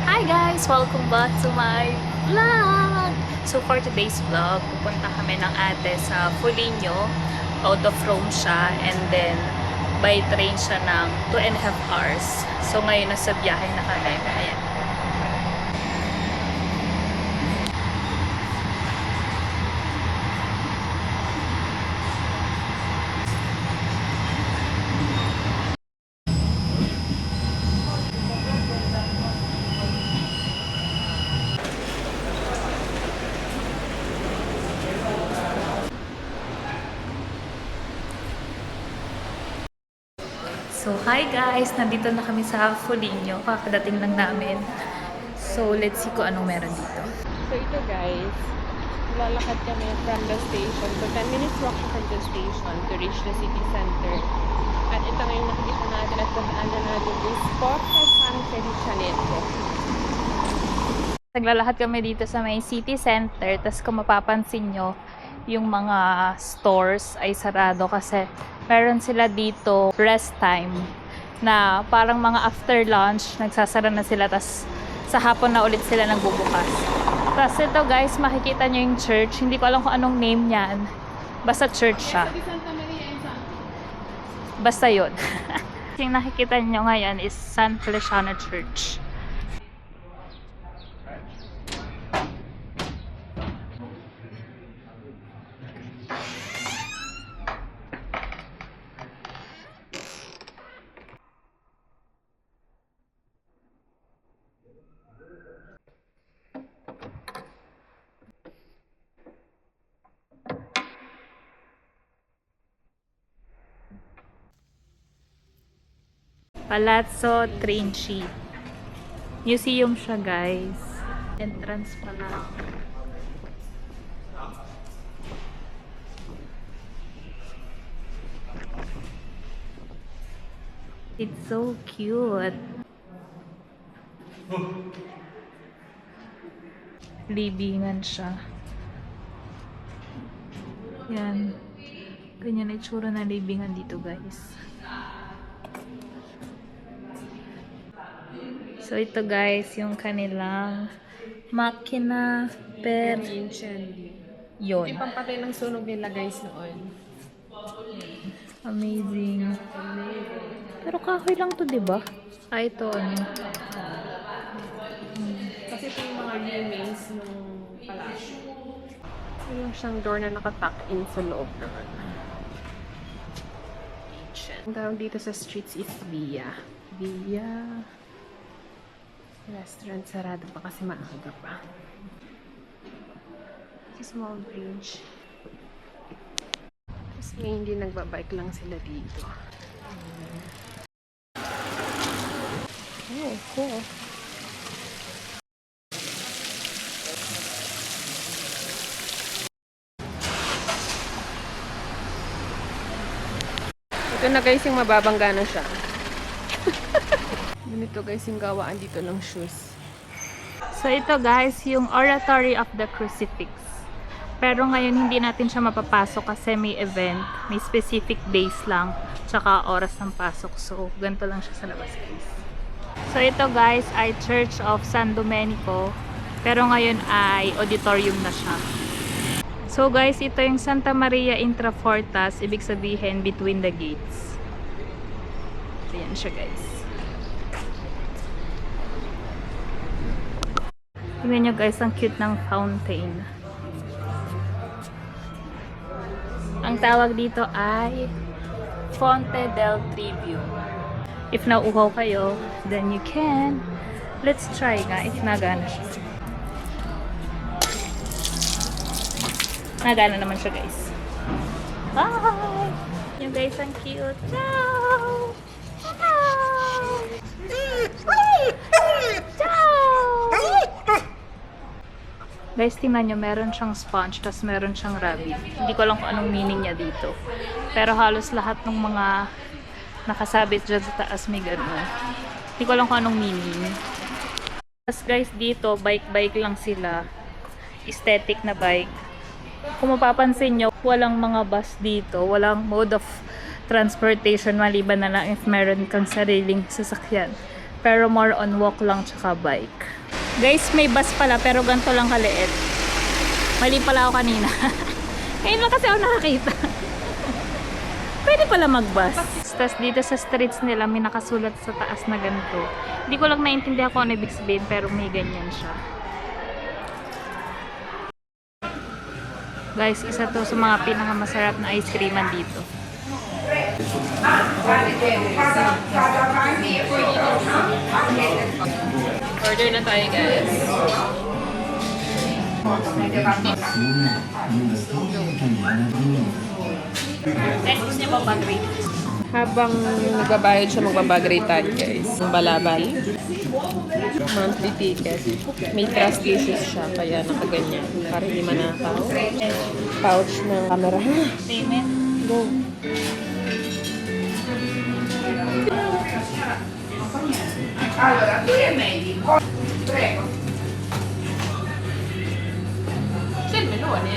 Hi guys! Welcome back to my vlog! So for today's vlog, pupunta kami ng ate sa Foligno. Out of Rome siya, and then by train siya ng 2.5 hours. So ngayon nasa biyahe na kami. Ayan. So, hi guys! Nandito na kami sa Foligno. Kakadating lang namin. So, let's see kung anong meron dito. So ito guys, lalakad kami from the station. So 10 minutes walk from the station to reach the city center. At ito ngayon nakikita natin at dadaanan natin is Porta San Felicianetto. Naglalakad kami dito sa may city center. Tapos kung mapapansin nyo, yung mga stores ay sarado kasi meron sila dito rest time na parang mga after lunch, nagsasara na sila, tas sa hapon na ulit sila nagbubukas. Tapos ito guys, makikita nyo yung church. Hindi ko alam kung anong name niyan. Basta church siya. Basta yun. Yung nakikita nyo ngayon is San Feliciano Church. Palazzo Trinci. Museum siya guys. Entrance pala. It's so cute. Libingan siya. Yan. Ganyan itsura na libingan dito guys. So ito guys, yung kanilang makina per Incendi. yun. Yung pampatay ng sunog nila guys noon. Amazing. Pero kahoy lang to, 'di ba? Ah, ito ano. Kasi ito yung mga remains ng palasyo. Yung siyang door na nakatuck in sa loob naman. Ancient. Ang tawag dito sa streets is Via. Via. Restaurant sarado pa kasi maaga pa. Small bridge. Tapos ngayon hindi nagbabike lang sila dito. Oh, cool. Ito na guys yung mababangga na siya. Ganito guys yung gawaan dito ng shoes. So ito guys, yung Oratory of the Crucifix. Pero ngayon hindi natin siya mapapasok kasi may event, may specific days lang, tsaka oras ng pasok. So ganito lang siya sa labas guys. So ito guys ay Church of San Domenico, pero ngayon ay auditorium na siya. So guys, ito yung Santa Maria Intrafortas, ibig sabihin between the gates. Ayan siya guys. Tingnan nyo guys, ang cute ng fountain. Ang tawag dito ay Fonte del Trevi. If nauuhaw kayo, then you can. Let's try nga if nagana siya. Nagana naman siya guys. Bye! Yung guys, ang cute. Ciao! Ciao! Ciao! Guys, tingnan nyo, meron siyang sponge, tapos meron siyang rabbit. Hindi ko alam kung anong meaning niya dito. Pero halos lahat ng mga nakasabit dyan sa taas may gano'n. Hindi ko alam kung anong meaning. Tapos guys, dito, bike-bike lang sila. Aesthetic na bike. Kung mapapansin nyo, walang mga bus dito. Walang mode of transportation maliban na lang if meron kang sariling sasakyan. Pero more on walk lang tsaka bike. Guys, may bus pala pero ganito lang kaliit. Mali pala ako kanina. Ngayon lang kasi ako nakakita. Pwede pala mag-bus. Tapos dito sa streets nila may nakasulat sa taas na ganito. Hindi ko lang naintindihan kung ano ibig sabihin pero may ganyan siya. Guys, isa to sa mga pinakamasarap na ice creaman dito. Order na tayo, guys. Guys, gusto niyo ba pag-rate? Habang nagbabayad siya, magbabag-rate tayo, guys. Ang balabal. Monthly ticket. May trust issues siya, kaya nakaganyan. Para hindi manakaw. Pouch ng camera. Payment? Go. Allora, tu è medico. Prego. C'è il melone?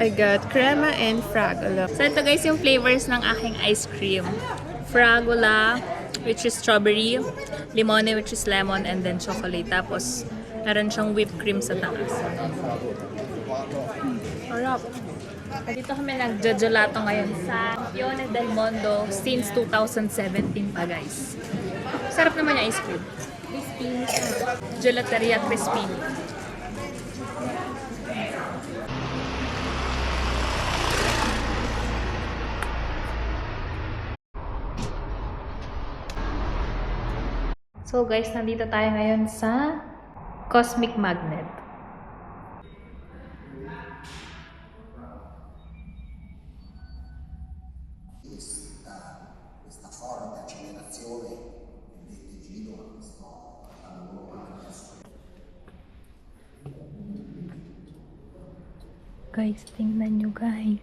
I got crema and fragola. So ito guys yung flavors ng aking ice cream. Fragola, which is strawberry, limone, which is lemon, and then chocolate. Tapos meron siyang whipped cream sa taas. Sarap. Dito kami nag-gelato ngayon sa Fione del Mondo since 2017 pa guys. Sarap naman yung ice cream. Gelateria Crispini. So guys, nandito tayo ngayon sa Cosmic Magnet. Questa forte accelerazione del giro sto parlando adesso. Guys, tingnan nyo guys.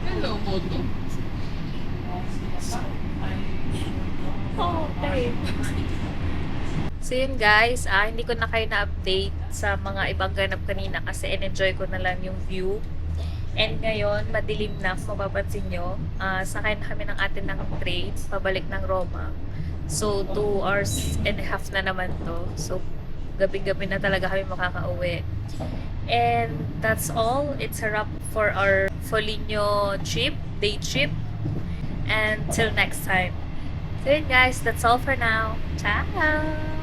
Hello, Moto. Okay. So yun guys, hindi ko na kayo na-update sa mga ibang ganap kanina kasi in-enjoy ko na lang yung view. And ngayon, madilim na, kung mapapansin nyo. Sakay na kami ng atin ng train, pabalik ng Roma. So, 2 hours and a half na naman to. So, gabi-gabi na talaga kami makakauwi. And that's all. It's a wrap for our Foligno trip, day trip. And till next time. So yun guys, that's all for now. Ciao!